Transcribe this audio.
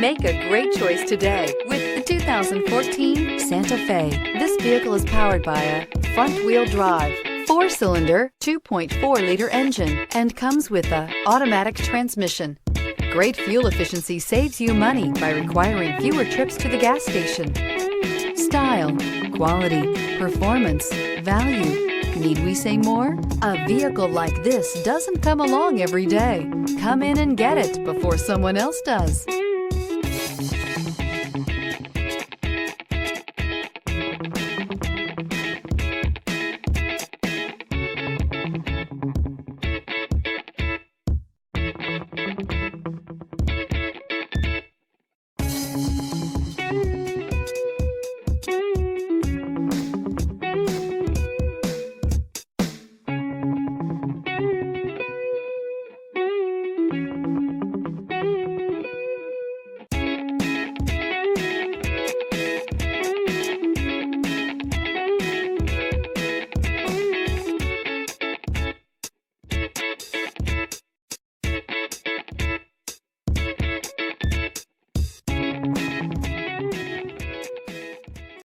Make a great choice today with the 2014 Santa Fe. This vehicle is powered by a front-wheel drive, 4-cylinder, 2.4-liter engine, and comes with an automatic transmission. Great fuel efficiency saves you money by requiring fewer trips to the gas station. Style, quality, performance, value. Need we say more? A vehicle like this doesn't come along every day. Come in and get it before someone else does.